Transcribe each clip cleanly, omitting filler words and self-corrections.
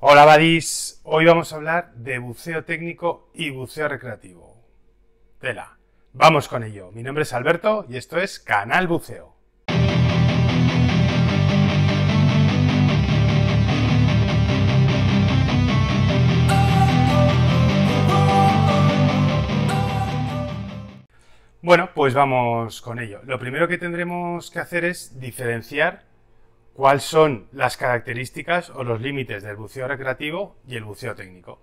Hola buddies, hoy vamos a hablar de buceo técnico y buceo recreativo. Tela, vamos con ello. Mi nombre es Alberto y esto es Canal Buceo. Bueno, pues vamos con ello. Lo primero que tendremos que hacer es diferenciar cuáles son las características o los límites del buceo recreativo y el buceo técnico.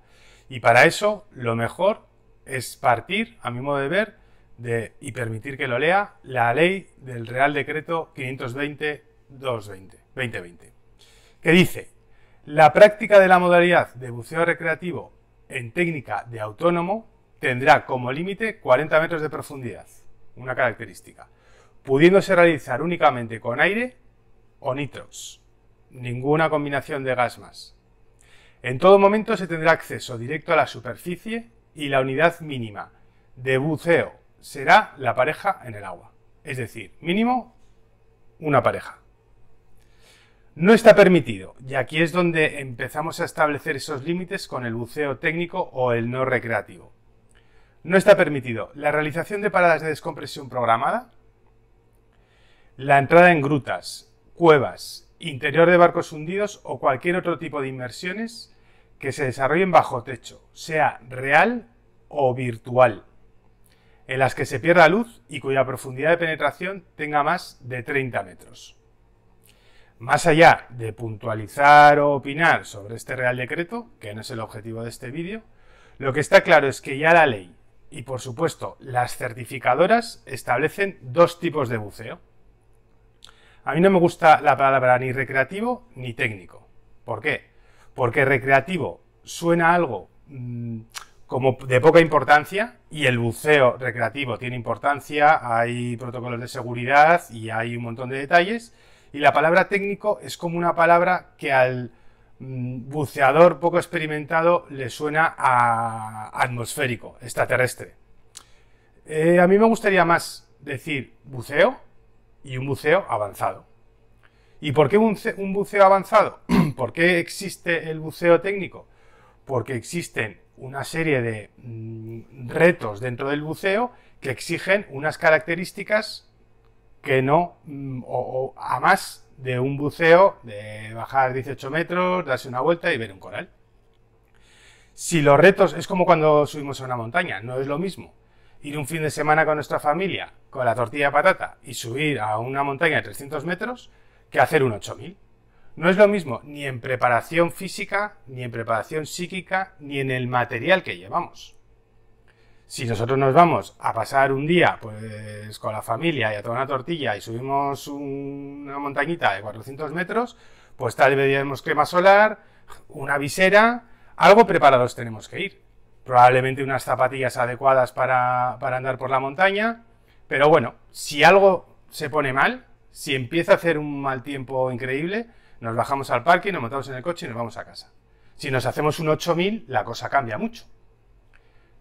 Y para eso, lo mejor es partir, a mi modo de ver, y permitir que lo lea, la ley del Real Decreto 520-2020, que dice: la práctica de la modalidad de buceo recreativo en técnica de autónomo tendrá como límite 40 metros de profundidad, una característica, pudiéndose realizar únicamente con aire o nitrox, ninguna combinación de gas más. En todo momento se tendrá acceso directo a la superficie y la unidad mínima de buceo será la pareja en el agua, es decir, mínimo una pareja. No está permitido, y aquí es donde empezamos a establecer esos límites con el buceo técnico o el no recreativo. No está permitido la realización de paradas de descompresión programada, la entrada en grutas, cuevas, interior de barcos hundidos o cualquier otro tipo de inmersiones que se desarrollen bajo techo, sea real o virtual, en las que se pierda luz y cuya profundidad de penetración tenga más de 30 metros. Más allá de puntualizar o opinar sobre este Real Decreto, que no es el objetivo de este vídeo, lo que está claro es que ya la ley y, por supuesto, las certificadoras establecen dos tipos de buceo. A mí no me gusta la palabra ni recreativo ni técnico. ¿Por qué? Porque recreativo suena a algo como de poca importancia, y el buceo recreativo tiene importancia, hay protocolos de seguridad y hay un montón de detalles, y la palabra técnico es como una palabra que al buceador poco experimentado le suena a atmosférico, extraterrestre. A mí me gustaría más decir buceo y un buceo avanzado. ¿Y por qué un buceo avanzado? ¿Por qué existe el buceo técnico? Porque existen una serie de retos dentro del buceo que exigen unas características que no, a más de un buceo de bajar 18 metros, darse una vuelta y ver un coral. Si los retos, es como cuando subimos a una montaña, no es lo mismo ir un fin de semana con nuestra familia con la tortilla de patata y subir a una montaña de 300 metros que hacer un 8000. No es lo mismo ni en preparación física, ni en preparación psíquica, ni en el material que llevamos. Si nosotros nos vamos a pasar un día pues con la familia y a tomar una tortilla y subimos una montañita de 400 metros, pues tal vez llevemos crema solar, una visera, algo preparados tenemos que ir. Probablemente unas zapatillas adecuadas para andar por la montaña, pero bueno, si algo se pone mal, si empieza a hacer un mal tiempo increíble, nos bajamos al parque, nos montamos en el coche y nos vamos a casa. Si nos hacemos un 8000, la cosa cambia mucho.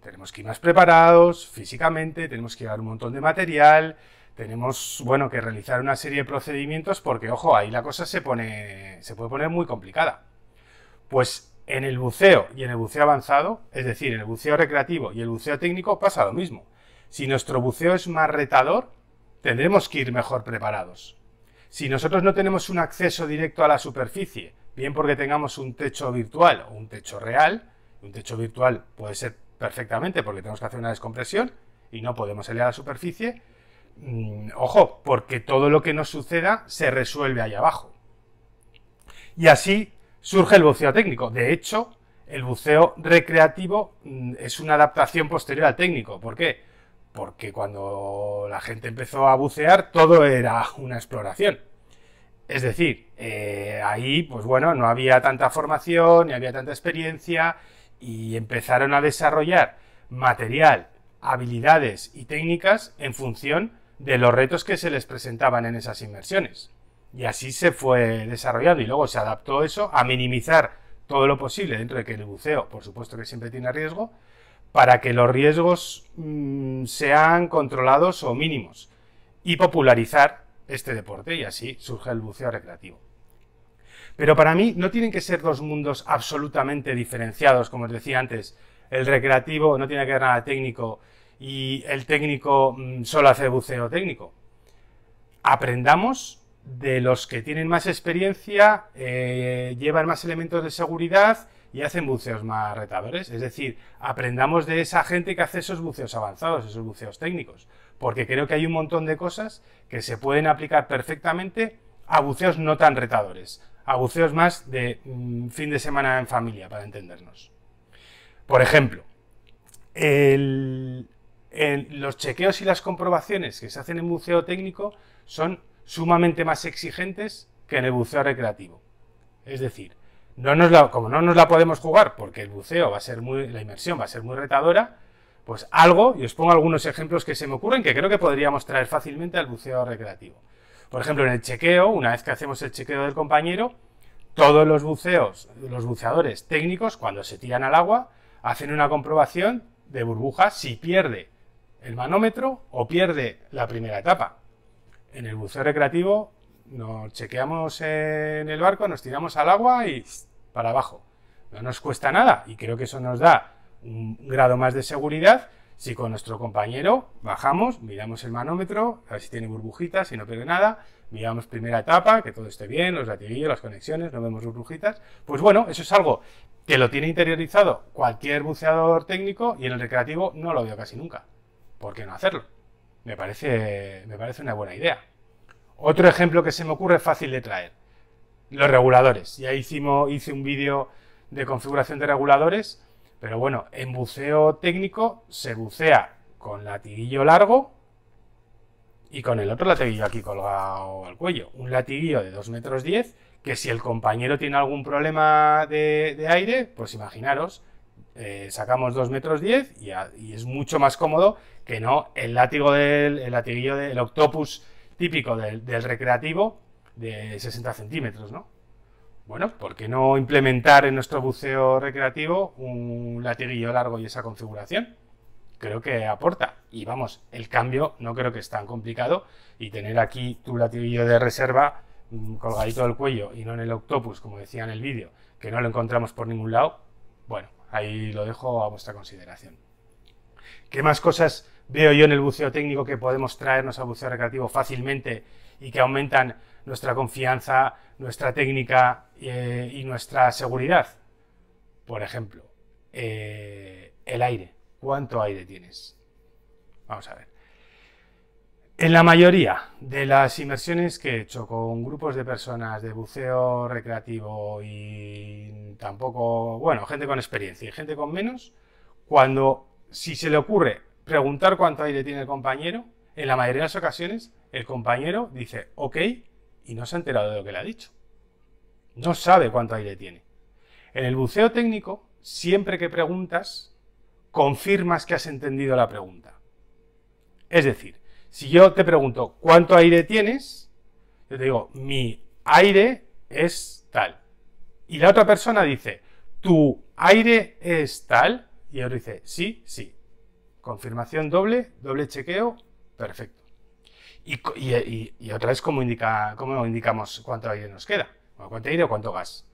Tenemos que ir más preparados físicamente, tenemos que llevar un montón de material, tenemos, bueno, que realizar una serie de procedimientos porque, ojo, ahí la cosa se puede poner muy complicada. Pues en el buceo y en el buceo avanzado, es decir, en el buceo recreativo y el buceo técnico, pasa lo mismo. Si nuestro buceo es más retador, tendremos que ir mejor preparados. Si nosotros no tenemos un acceso directo a la superficie, bien porque tengamos un techo virtual o un techo real, un techo virtual puede ser perfectamente porque tenemos que hacer una descompresión y no podemos salir a la superficie, ojo, porque todo lo que nos suceda se resuelve ahí abajo. Y así surge el buceo técnico. De hecho, el buceo recreativo es una adaptación posterior al técnico. ¿Por qué? Porque cuando la gente empezó a bucear, todo era una exploración. Es decir, ahí, pues bueno, no había tanta formación, ni había tanta experiencia, y empezaron a desarrollar material, habilidades y técnicas en función de los retos que se les presentaban en esas inmersiones. Y así se fue desarrollando, y luego se adaptó eso a minimizar todo lo posible, dentro de que el buceo, por supuesto que siempre tiene riesgo, para que los riesgos sean controlados o mínimos, y popularizar este deporte, y así surge el buceo recreativo. Pero para mí no tienen que ser dos mundos absolutamente diferenciados, como os decía antes. El recreativo no tiene que ver nada técnico y el técnico solo hace buceo técnico. Aprendamos de los que tienen más experiencia, llevan más elementos de seguridad y hacen buceos más retadores. Es decir, aprendamos de esa gente que hace esos buceos avanzados, esos buceos técnicos. Porque creo que hay un montón de cosas que se pueden aplicar perfectamente a buceos no tan retadores, a buceos más de fin de semana en familia, para entendernos. Por ejemplo, los chequeos y las comprobaciones que se hacen en buceo técnico son sumamente más exigentes que en el buceo recreativo. Es decir, como no nos la podemos jugar porque el buceo va a ser la inmersión va a ser muy retadora, pues algo, y os pongo algunos ejemplos que se me ocurren que creo que podríamos traer fácilmente al buceo recreativo. Por ejemplo, en el chequeo, una vez que hacemos el chequeo del compañero, todos los buceadores técnicos, cuando se tiran al agua, hacen una comprobación de burbujas si pierde el manómetro o pierde la primera etapa. En el buceo recreativo nos chequeamos en el barco, nos tiramos al agua y para abajo. No nos cuesta nada y creo que eso nos da un grado más de seguridad si con nuestro compañero bajamos, miramos el manómetro, a ver si tiene burbujitas, si no pierde nada, miramos primera etapa, que todo esté bien, los latiguillos, las conexiones, no vemos burbujitas. Pues bueno, eso es algo que lo tiene interiorizado cualquier buceador técnico y en el recreativo no lo veo casi nunca. ¿Por qué no hacerlo? Me parece una buena idea. Otro ejemplo que se me ocurre fácil de traer. Los reguladores. Ya hice un vídeo de configuración de reguladores, pero bueno, en buceo técnico se bucea con latiguillo largo y con el otro latiguillo aquí colgado al cuello. Un latiguillo de 2,10 metros, que si el compañero tiene algún problema de aire, pues imaginaros, sacamos 2,10 metros y es mucho más cómodo que no el latiguillo del octopus típico del recreativo de 60 centímetros, ¿no? Bueno, ¿por qué no implementar en nuestro buceo recreativo un latiguillo largo y esa configuración? Creo que aporta. Y vamos, el cambio no creo que es tan complicado y tener aquí tu latiguillo de reserva colgadito del cuello y no en el octopus, como decía en el vídeo, que no lo encontramos por ningún lado, bueno, ahí lo dejo a vuestra consideración. ¿Qué más cosas veo yo en el buceo técnico que podemos traernos al buceo recreativo fácilmente y que aumentan nuestra confianza, nuestra técnica y nuestra seguridad? Por ejemplo, el aire. ¿Cuánto aire tienes? Vamos a ver. En la mayoría de las inmersiones que he hecho con grupos de personas de buceo recreativo y tampoco, bueno, gente con experiencia y gente con menos, si se le ocurre preguntar cuánto aire tiene el compañero, en la mayoría de las ocasiones el compañero dice ok y no se ha enterado de lo que le ha dicho. No sabe cuánto aire tiene. En el buceo técnico, siempre que preguntas, confirmas que has entendido la pregunta. Es decir, si yo te pregunto ¿cuánto aire tienes? Yo te digo, mi aire es tal. Y la otra persona dice, ¿tu aire es tal? Y él dice, sí, sí. Confirmación doble chequeo, perfecto. Y otra vez, ¿cómo indicamos cuánto aire nos queda? Bueno, ¿cuánto aire o cuánto gas?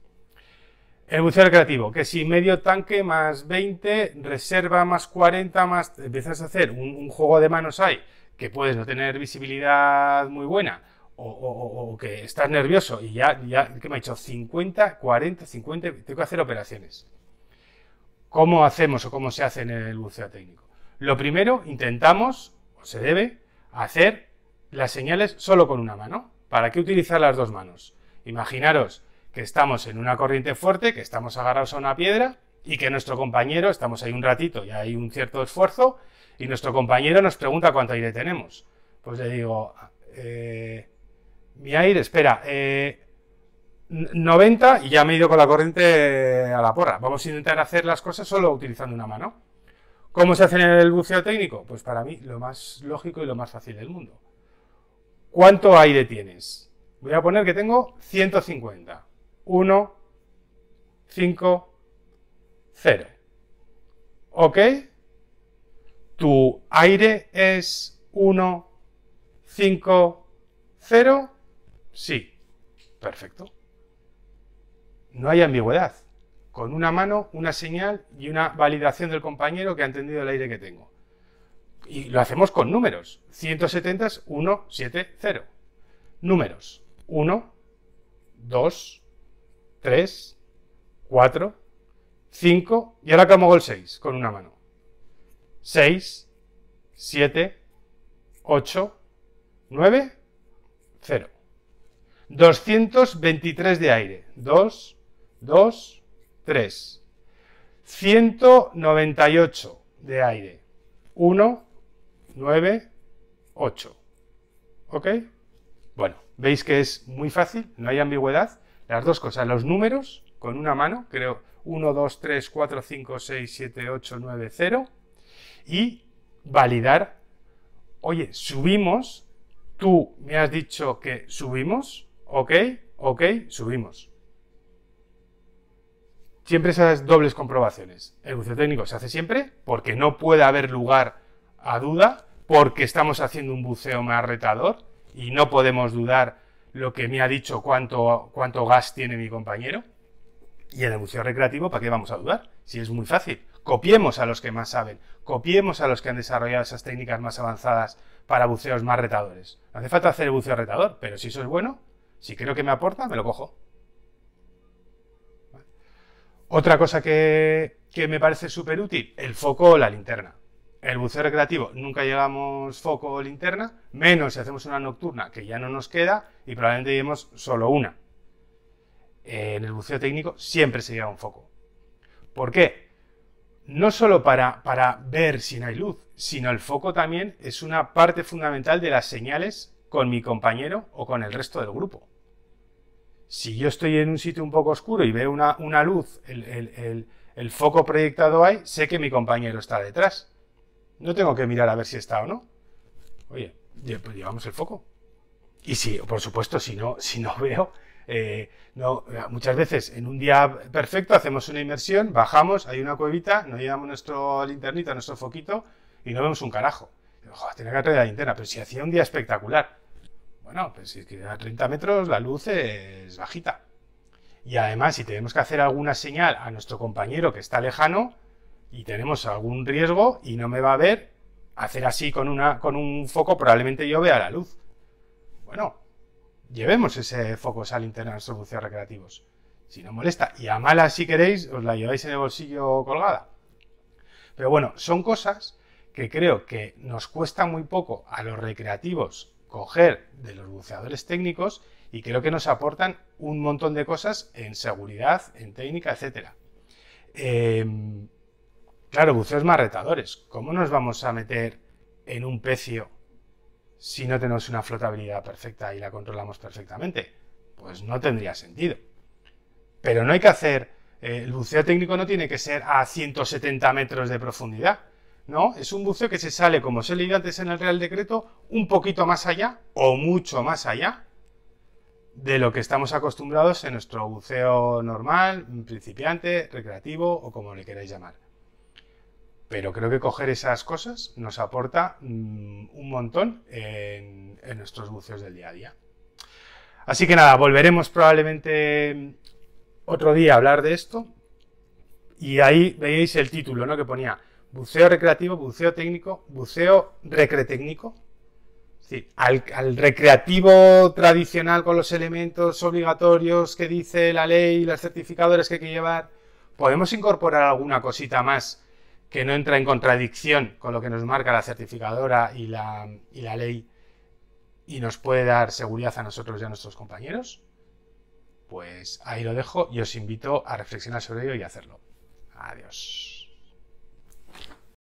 El buceo recreativo, que si medio tanque más 20, reserva más 40, más empiezas a hacer un juego de manos ahí, que puedes no tener visibilidad muy buena, o que estás nervioso y ya ¿qué me ha dicho? 50, 40, 50, tengo que hacer operaciones. ¿Cómo hacemos o cómo se hace en el buceo técnico? Lo primero, intentamos, o se debe, hacer las señales solo con una mano. ¿Para qué utilizar las dos manos? Imaginaros que estamos en una corriente fuerte, que estamos agarrados a una piedra y que nuestro compañero, estamos ahí un ratito y hay un cierto esfuerzo, y nuestro compañero nos pregunta cuánto aire tenemos. Pues le digo, mi aire, espera, 90 y ya me he ido con la corriente a la porra. Vamos a intentar hacer las cosas solo utilizando una mano. ¿Cómo se hace en el buceo técnico? Pues para mí lo más lógico y lo más fácil del mundo. ¿Cuánto aire tienes? Voy a poner que tengo 150. 1, 5, 0. ¿Ok? ¿Tu aire es 1, 5, 0? Sí. Perfecto. no hay ambigüedad. Con una mano, una señal y una validación del compañero que ha entendido el aire que tengo. Y lo hacemos con números. 170 es 1, 7, 0. Números. 1, 2, 3, 4, 5. Y ahora como hago el 6 con una mano. 6, 7, 8, 9, 0. 223 de aire. 2, 2, 3. 198 de aire. 1, 9, 8. ¿Ok? Bueno, veis que es muy fácil, no hay ambigüedad. Las dos cosas, los números con una mano, creo 1, 2, 3, 4, 5, 6, 7, 8, 9, 0. Y validar, oye, subimos, tú me has dicho que subimos, ok, subimos. Siempre esas dobles comprobaciones. El buceo técnico se hace siempre porque no puede haber lugar a duda, porque estamos haciendo un buceo más retador y no podemos dudar lo que me ha dicho cuánto gas tiene mi compañero. Y en el buceo recreativo, ¿para qué vamos a dudar? Si es muy fácil. Copiemos a los que más saben, copiemos a los que han desarrollado esas técnicas más avanzadas para buceos más retadores. No hace falta hacer el buceo retador, pero si eso es bueno, si creo que me aporta, me lo cojo. ¿Vale? Otra cosa que me parece súper útil, el foco o la linterna. El buceo recreativo nunca llevamos foco o linterna, menos si hacemos una nocturna que ya no nos queda y probablemente llevemos solo una. En el buceo técnico siempre se lleva un foco. ¿Por qué? No solo para ver si no hay luz, sino el foco también es una parte fundamental de las señales con mi compañero o con el resto del grupo. Si yo estoy en un sitio un poco oscuro y veo una luz, el foco proyectado ahí, sé que mi compañero está detrás. No tengo que mirar a ver si está o no. Oye, pues llevamos el foco. Y si, por supuesto, si no veo... muchas veces en un día perfecto hacemos una inmersión, bajamos, hay una cuevita, nos llevamos nuestro linternito, nuestro foquito y no vemos un carajo. Joder, tenía que traer la linterna, pero si hacía un día espectacular. Bueno, pues si es que a 30 metros la luz es bajita. Y además, si tenemos que hacer alguna señal a nuestro compañero que está lejano y tenemos algún riesgo y no me va a ver, hacer así con un foco probablemente yo vea la luz. Bueno, llevemos ese foco, esa linterna a nuestros buceos recreativos. Si no molesta. Y a malas, si queréis, os la lleváis en el bolsillo colgada. Pero bueno, son cosas que creo que nos cuesta muy poco a los recreativos coger de los buceadores técnicos y creo que nos aportan un montón de cosas en seguridad, en técnica, etc. Claro, buceos más retadores. ¿Cómo nos vamos a meter en un pecio si no tenemos una flotabilidad perfecta y la controlamos perfectamente? Pues no tendría sentido. Pero no hay que hacer... el buceo técnico no tiene que ser a 170 metros de profundidad. No, es un buceo que se sale, como os he leído antes en el Real Decreto, un poquito más allá o mucho más allá de lo que estamos acostumbrados en nuestro buceo normal, principiante, recreativo o como le queráis llamar. Pero creo que coger esas cosas nos aporta un montón en nuestros buceos del día a día. Así que nada, volveremos probablemente otro día a hablar de esto. Y ahí veis el título, ¿no? Que ponía buceo recreativo, buceo técnico, buceo recretécnico. Sí, al recreativo tradicional con los elementos obligatorios que dice la ley y los certificadores que hay que llevar, podemos incorporar alguna cosita más que no entra en contradicción con lo que nos marca la certificadora y la ley y nos puede dar seguridad a nosotros y a nuestros compañeros. Pues ahí lo dejo y os invito a reflexionar sobre ello y hacerlo. Adiós.